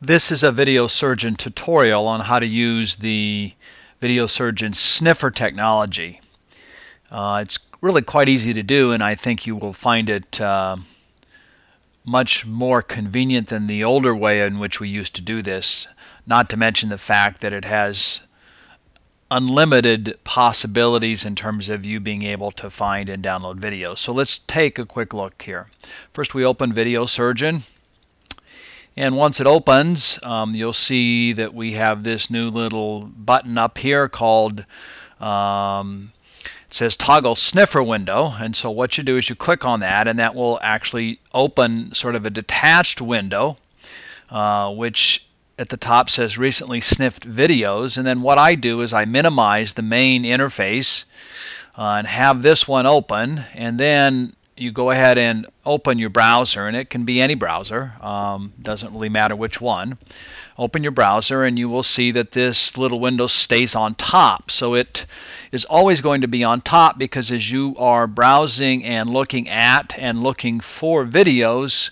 This is a Video Surgeon tutorial on how to use the Video Surgeon Sniffer technology. It's really quite easy to do, and I think you will find it much more convenient than the older way in which we used to do this, not to mention the fact that it has unlimited possibilities in terms of you being able to find and download videos. So let's take a quick look here. First, we open Video Surgeon. And once it opens, you'll see that we have this new little button up here called, it says Toggle Sniffer Window. And so what you do is you click on that, and that will actually open sort of a detached window, which at the top says Recently Sniffed Videos. And then what I do is I minimize the main interface and have this one open, and then you go ahead and open your browser, and it can be any browser, doesn't really matter which one. Open your browser and you will see that this little window stays on top. So it is always going to be on top, because as you are browsing and looking at and looking for videos,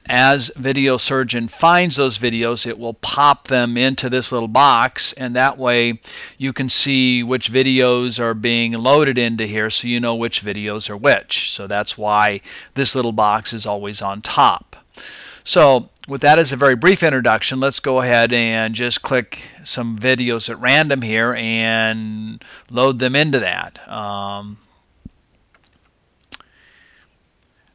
as Video Surgeon finds those videos, it will pop them into this little box, and that way you can see which videos are being loaded into here, so you know which videos are which. So that's why this little box is always on top. So with that as a very brief introduction, let's go ahead and just click some videos at random here and load them into that.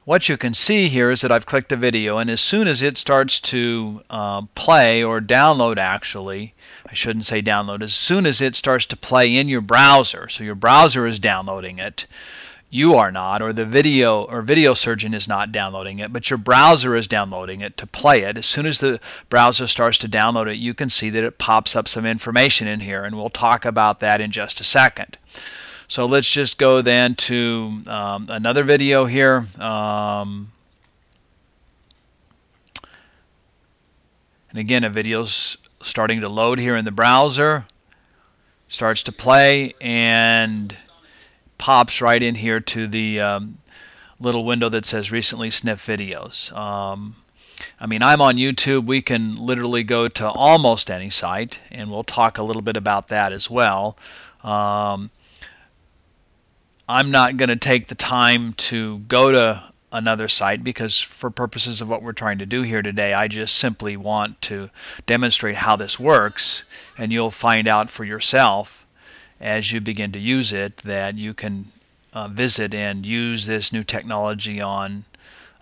What you can see here is that I've clicked a video, and as soon as it starts to play or download, actually, I shouldn't say download, as soon as it starts to play in your browser, so your browser is downloading it, you are not, or the Video Surgeon is not downloading it, but your browser is downloading it to play it. As soon as the browser starts to download it, you can see that it pops up some information in here, and we'll talk about that in just a second. So let's just go then to another video here. And again, a video's starting to load here in the browser. Starts to play and pops right in here to the little window that says Recently Sniffed Videos. I mean, I'm on YouTube. We can literally go to almost any site, and we'll talk a little bit about that as well. I'm not going to take the time to go to another site, because for purposes of what we're trying to do here today, I just simply want to demonstrate how this works, and you'll find out for yourself as you begin to use it that you can visit and use this new technology on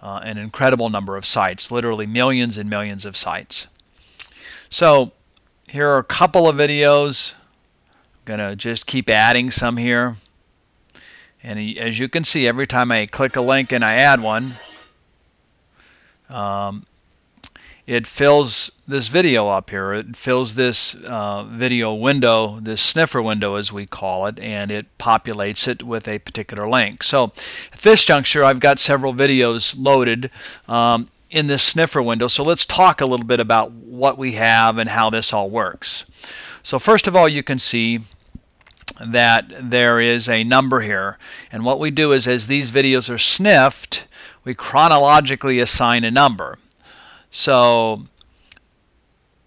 an incredible number of sites, literally millions and millions of sites. So here are a couple of videos. I'm going to just keep adding some here. And as you can see, every time I click a link and I add one, it fills this video up here. It fills this video window, this sniffer window as we call it, and it populates it with a particular link. So at this juncture, I've got several videos loaded in this sniffer window. So let's talk a little bit about what we have and how this all works. So first of all, you can see that there is a number here, and what we do is, as these videos are sniffed, we chronologically assign a number. So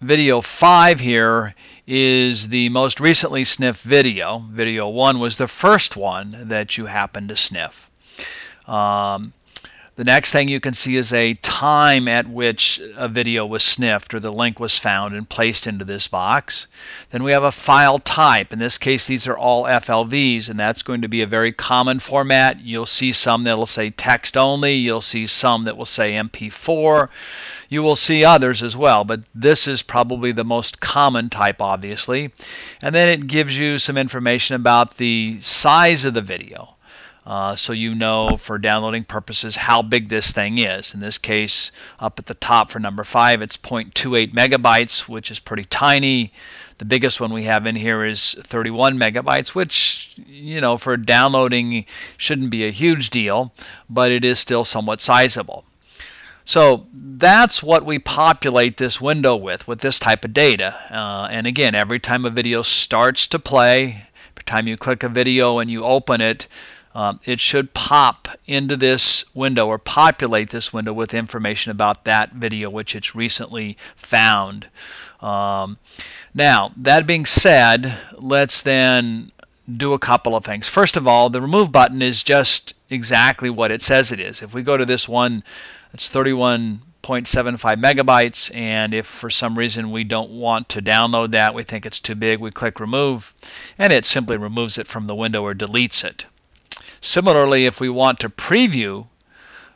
video 5 here is the most recently sniffed video. Video 1 was the first one that you happened to sniff. The next thing you can see is a time at which a video was sniffed or the link was found and placed into this box. Then we have a file type. In this case, these are all FLVs, and that's going to be a very common format. You'll see some that will say text only. You'll see some that will say MP4. You will see others as well, but this is probably the most common type, obviously. And then it gives you some information about the size of the video. So you know, for downloading purposes, how big this thing is. In this case, up at the top for number 5, it's 0.28 megabytes, which is pretty tiny. The biggest one we have in here is 31 megabytes, which, you know, for downloading shouldn't be a huge deal, but it is still somewhat sizable. So that's what we populate this window with this type of data. And again, every time a video starts to play, every time you click a video and you open it, it should pop into this window or populate this window with information about that video which it's recently found. Now, that being said, let's then do a couple of things. First of all, the remove button is just exactly what it says it is. If we go to this one, it's 31.75 megabytes, and if for some reason we don't want to download that, we think it's too big, we click remove, and it simply removes it from the window or deletes it. Similarly, if we want to preview,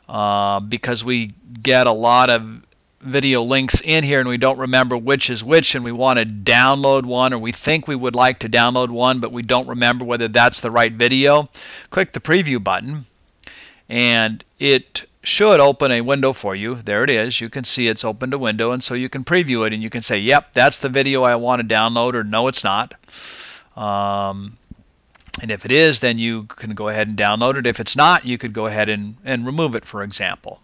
because we get a lot of video links in here and we don't remember which is which, and we want to download one, or we think we would like to download one but we don't remember whether that's the right video, click the preview button and it should open a window for you. There it is. You can see it's opened a window, and so you can preview it and you can say, yep, that's the video I want to download, or no, it's not. And if it is, then you can go ahead and download it. If it's not, you could go ahead and remove it, for example.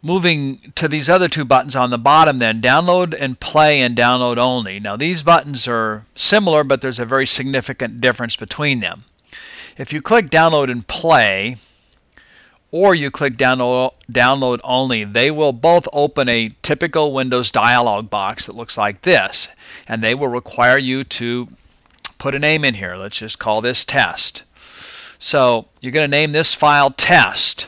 Moving to these other two buttons on the bottom then, download and play and download only. Now these buttons are similar, but there's a very significant difference between them. If you click download and play, or you click download only, they will both open a typical Windows dialog box that looks like this, and they will require you to put a name in here. Let's just call this test. So you're going to name this file test.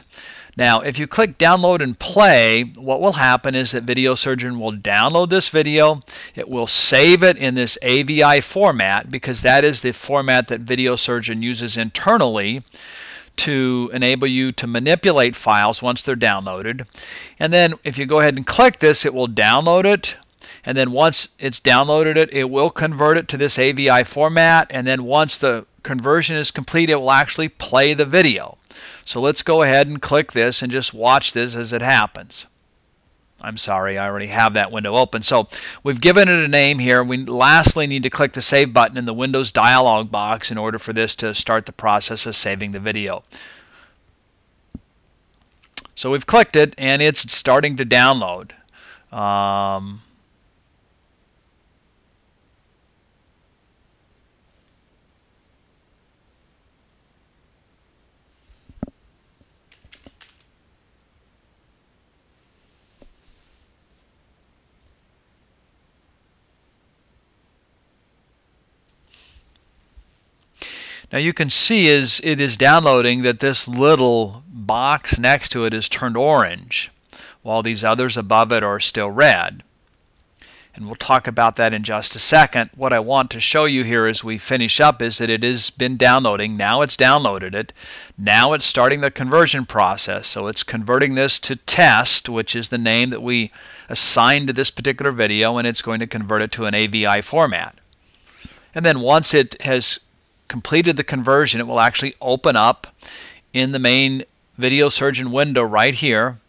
Now, if you click download and play, what will happen is that Video Surgeon will download this video. It will save it in this AVI format, because that is the format that Video Surgeon uses internally to enable you to manipulate files once they're downloaded. And then if you go ahead and click this, it will download it. And then once it's downloaded it will convert it to this AVI format. And then once the conversion is complete, it will actually play the video. So let's go ahead and click this and just watch this as it happens. I'm sorry, I already have that window open. So we've given it a name here. We lastly need to click the Save button in the Windows dialog box in order for this to start the process of saving the video. So we've clicked it and it's starting to download. Now you can see as it is downloading that this little box next to it is turned orange, while these others above it are still red. And we'll talk about that in just a second. What I want to show you here as we finish up is that it has been downloading. Now it's downloaded it. Now it's starting the conversion process. So it's converting this to test, which is the name that we assigned to this particular video, and it's going to convert it to an AVI format. And then once it has completed the conversion, it will actually open up in the main Video Surgeon window right here,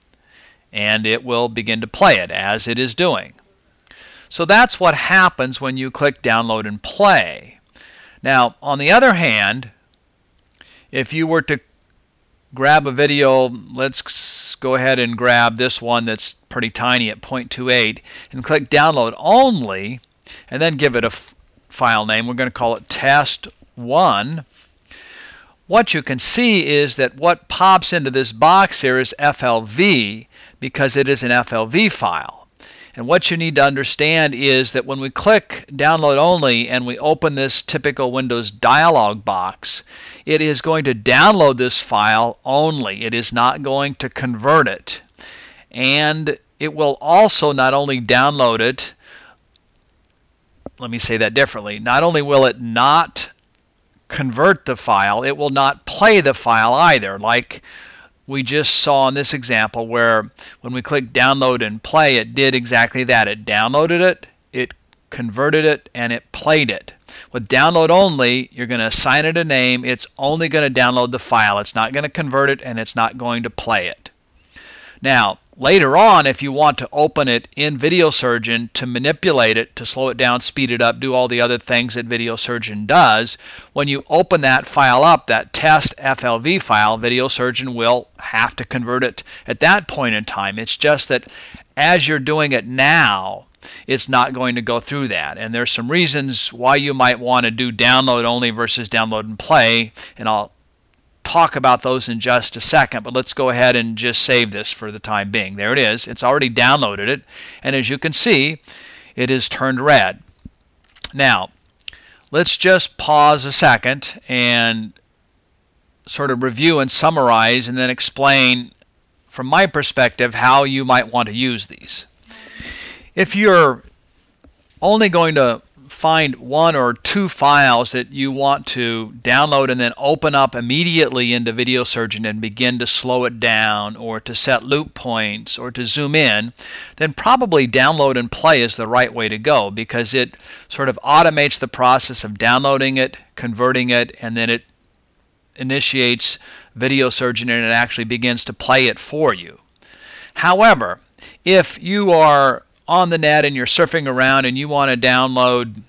and it will begin to play it as it is doing. So that's what happens when you click download and play. Now, on the other hand, if you were to grab a video, let's go ahead and grab this one that's pretty tiny at 0.28 and click download only, and then give it a file name. We're going to call it test1. What you can see is that what pops into this box here is FLV, because it is an FLV file. And what you need to understand is that when we click download only and we open this typical Windows dialog box, it is going to download this file only. It is not going to convert it. And it will also not only download it, let me say that differently, not only will it not convert the file, it will not play the file either, like we just saw in this example where when we clicked download and play, it did exactly that. It downloaded it, it converted it, and it played it. With download only, you're going to assign it a name. It's only going to download the file. It's not going to convert it, and it's not going to play it. Now, later on, if you want to open it in Video Surgeon to manipulate it, to slow it down, speed it up, do all the other things that Video Surgeon does, when you open that file up, that test FLV file, Video Surgeon will have to convert it at that point in time. It's just that as you're doing it now, it's not going to go through that. And there's some reasons why you might want to do download only versus download and play, and I'll talk about those in just a second, but let's go ahead and just save this for the time being. There it is. It's already downloaded it, and as you can see, it is turned red. Now, let's just pause a second and sort of review and summarize and then explain from my perspective how you might want to use these. If you're only going to find one or two files that you want to download and then open up immediately into Video Surgeon and begin to slow it down or to set loop points or to zoom in, then probably download and play is the right way to go, because it sort of automates the process of downloading it, converting it, and then it initiates Video Surgeon and it actually begins to play it for you. However, if you are on the net and you're surfing around and you want to download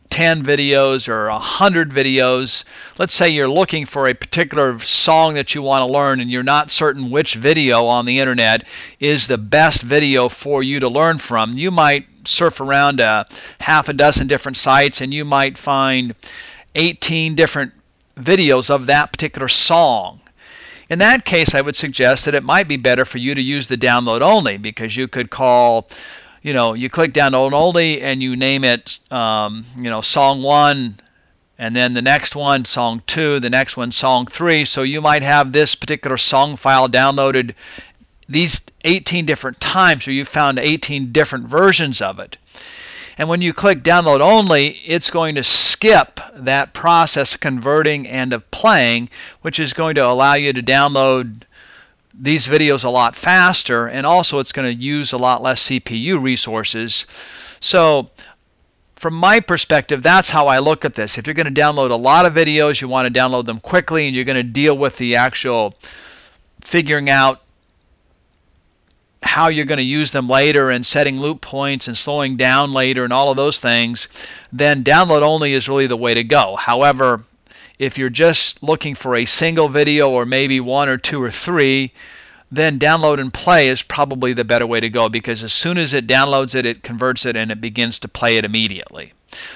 10 videos or 100 videos, let's say you're looking for a particular song that you want to learn and you're not certain which video on the internet is the best video for you to learn from, you might surf around half a dozen different sites and you might find 18 different videos of that particular song. In that case, I would suggest that it might be better for you to use the download only, because you could call, you click download only and you name it, song 1, and then the next one, song 2, the next one, song 3. So you might have this particular song file downloaded these 18 different times, or you found 18 different versions of it. And when you click download only, it's going to skip that process of converting and of playing, which is going to allow you to download these videos a lot faster, and also it's going to use a lot less CPU resources. So from my perspective, that's how I look at this. If you're going to download a lot of videos, you want to download them quickly, and you're going to deal with the actual figuring out how you're going to use them later and setting loop points and slowing down later and all of those things, then download only is really the way to go. However, if you're just looking for a single video or maybe one or two or three, then download and play is probably the better way to go, because as soon as it downloads it, it converts it and it begins to play it immediately.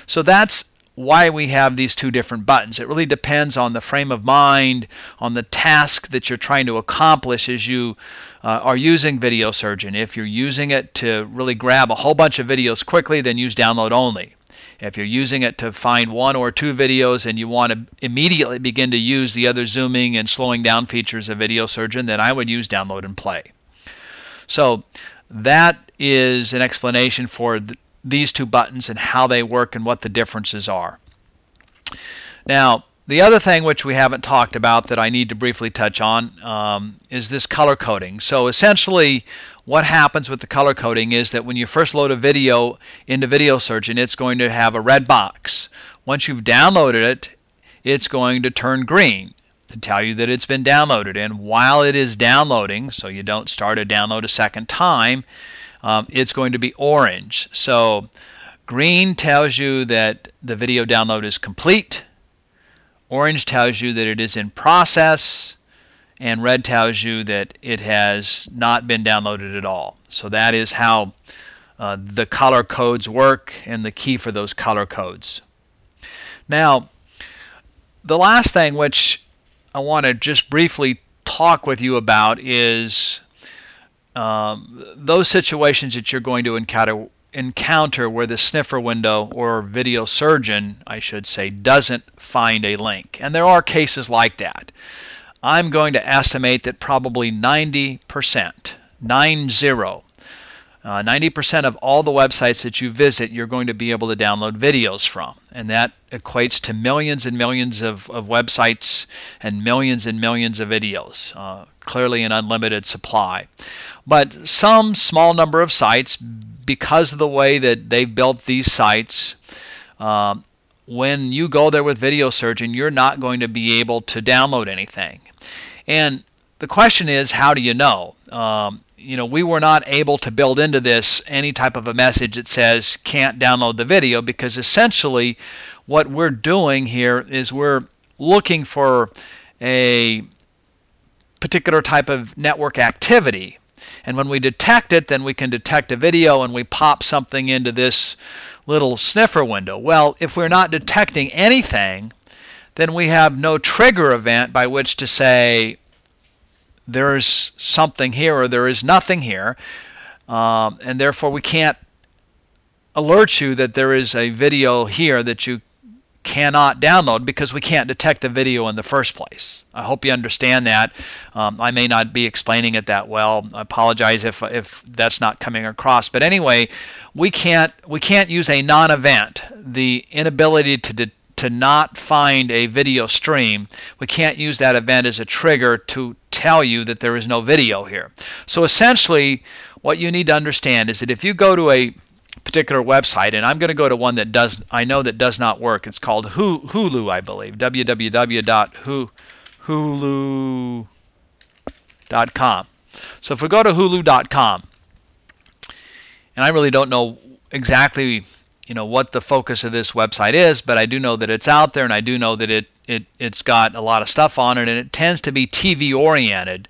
So that's why we have these two different buttons. It really depends on the frame of mind, on the task that you're trying to accomplish as you are using Video Surgeon. If you're using it to really grab a whole bunch of videos quickly, then use download only. If you're using it to find one or two videos and you want to immediately begin to use the other zooming and slowing down features of Video Surgeon, then I would use download and play. So that is an explanation for these two buttons and how they work and what the differences are. Now, the other thing which we haven't talked about that I need to briefly touch on is this color coding. So essentially what happens with the color coding is that when you first load a video into Video Surgeon, it's going to have a red box. Once you've downloaded it, it's going to turn green to tell you that it's been downloaded. And while it is downloading, so you don't start a download a second time, it's going to be orange. So green tells you that the video download is complete, orange tells you that it is in process, and red tells you that it has not been downloaded at all. So that is how the color codes work and the key for those color codes. Now, the last thing which I want to just briefly talk with you about is those situations that you're going to encounter where the Sniffer window, or Video Surgeon, I should say, doesn't find a link. And there are cases like that. I'm going to estimate that probably 90% of all the websites that you visit, you're going to be able to download videos from. And that equates to millions and millions of websites and millions of videos. Clearly an unlimited supply. But some small number of sites, because of the way that they've built these sites, when you go there with Video Surgeon, you're not going to be able to download anything. And the question is, how do you know? We were not able to build into this any type of a message that says can't download the video, because essentially what we're doing here is we're looking for a particular type of network activity. And when we detect it, then we can detect a video and we pop something into this little sniffer window. Well, if we're not detecting anything, then we have no trigger event by which to say there's something here or there is nothing here, and therefore we can't alert you that there is a video here that you cannot download because we can't detect the video in the first place. I hope you understand that. I may not be explaining it that well. I apologize if that's not coming across. But anyway, we can't use a non-event. The inability to not find a video stream, we can't use that event as a trigger to tell you that there is no video here. So essentially, what you need to understand is that if you go to a particular website, and I'm going to go to one that I know that does not work. It's called Hulu, I believe, www.hulu.com. So if we go to hulu.com, and I really don't know exactly what the focus of this website is, but I do know that it's out there, and I do know that it's got a lot of stuff on it, and it tends to be TV oriented.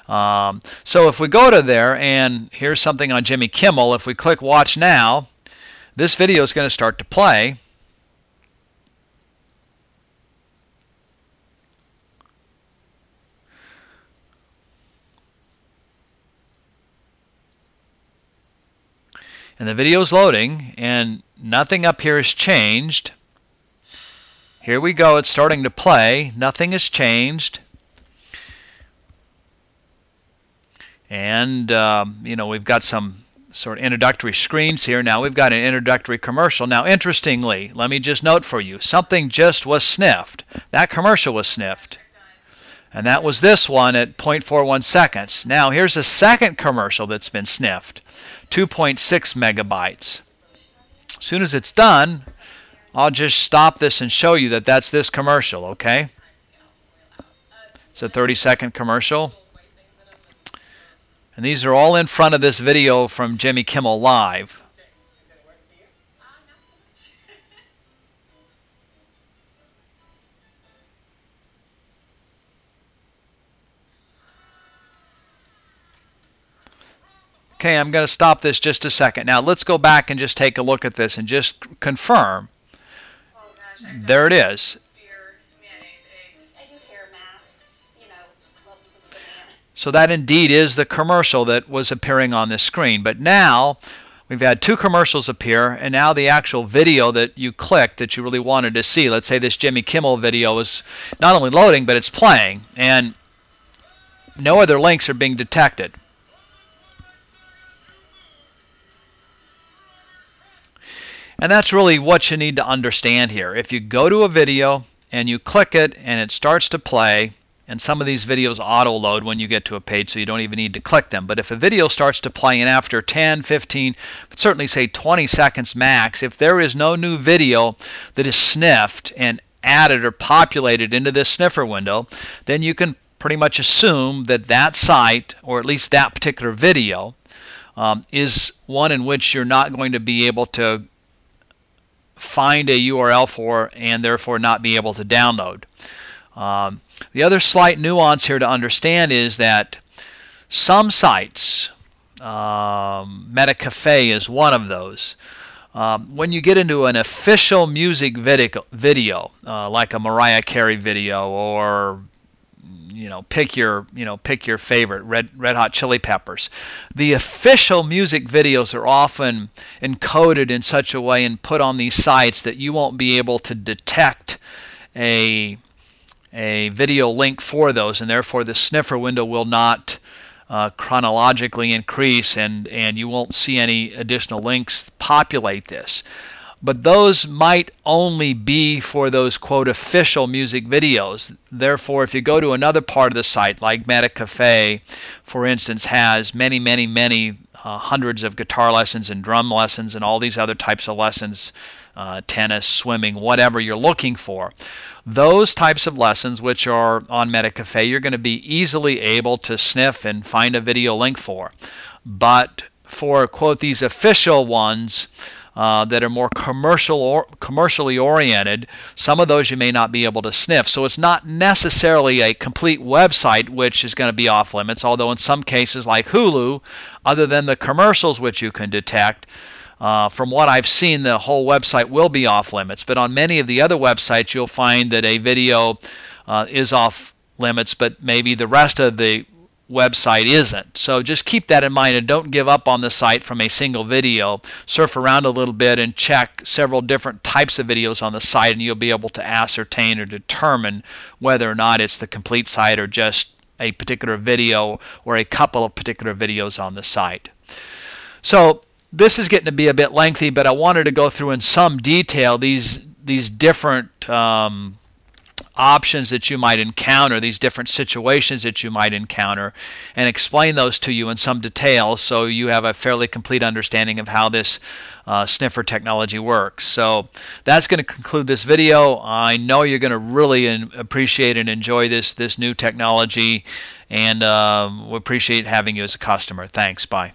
So if we go to there, and here's something on Jimmy Kimmel, if we click Watch Now, this video is going to start to play. And the video is loading, and nothing up here has changed. Here we go, it's starting to play. Nothing has changed. And, we've got some sort of introductory screens here. Now we've got an introductory commercial. Now, interestingly, let me just note for you, something just was sniffed. That commercial was sniffed. And that was this one at 0.41 seconds. Now, here's a second commercial that's been sniffed, 2.6 megabytes. As soon as it's done, I'll just stop this and show you that that's this commercial, okay? It's a 30-second commercial. And these are all in front of this video from Jimmy Kimmel Live. Okay, I'm going to stop this just a second. Now let's go back and just take a look at this and just confirm. There it is. So that indeed is the commercial that was appearing on this screen. But now we've had two commercials appear, and now the actual video that you clicked that you really wanted to see, let's say this Jimmy Kimmel video, is not only loading, but it's playing, and no other links are being detected. And that's really what you need to understand here. If you go to a video and you click it and it starts to play, and some of these videos auto-load when you get to a page, so you don't even need to click them. But if a video starts to play, and after 10, 15, but certainly say 20 seconds max, if there is no new video that is sniffed and added or populated into this sniffer window, then you can pretty much assume that that site, or at least that particular video, is one in which you're not going to be able to find a URL for and therefore not be able to download. The other slight nuance here to understand is that some sites, MetaCafe is one of those, when you get into an official music video, like a Mariah Carey video, or pick your favorite, Red Hot Chili Peppers. The official music videos are often encoded in such a way and put on these sites that you won't be able to detect a video link for those, and therefore the sniffer window will not chronologically increase, and you won't see any additional links populate this. But those might only be for those, quote, official music videos. Therefore, if you go to another part of the site, like MetaCafe, for instance, has many hundreds of guitar lessons and drum lessons and all these other types of lessons, tennis, swimming, whatever you're looking for. Those types of lessons, which are on MetaCafe, you're going to be easily able to sniff and find a video link for. But for, quote, these official ones, that are more commercially oriented. Some of those you may not be able to sniff. So it's not necessarily a complete website which is going to be off limits, although in some cases like Hulu, other than the commercials which you can detect, from what I've seen, the whole website will be off limits. But on many of the other websites, you'll find that a video is off limits, but maybe the rest of the website isn't. So just keep that in mind and don't give up on the site from a single video. Surf around a little bit and check several different types of videos on the site, and you'll be able to ascertain or determine whether or not it's the complete site or just a particular video or a couple of particular videos on the site. So this is getting to be a bit lengthy, but I wanted to go through in some detail these different options that you might encounter, these different situations that you might encounter, and explain those to you in some detail so you have a fairly complete understanding of how this sniffer technology works. So that's going to conclude this video. I know you're going to really appreciate and enjoy this new technology, and we appreciate having you as a customer. Thanks. Bye.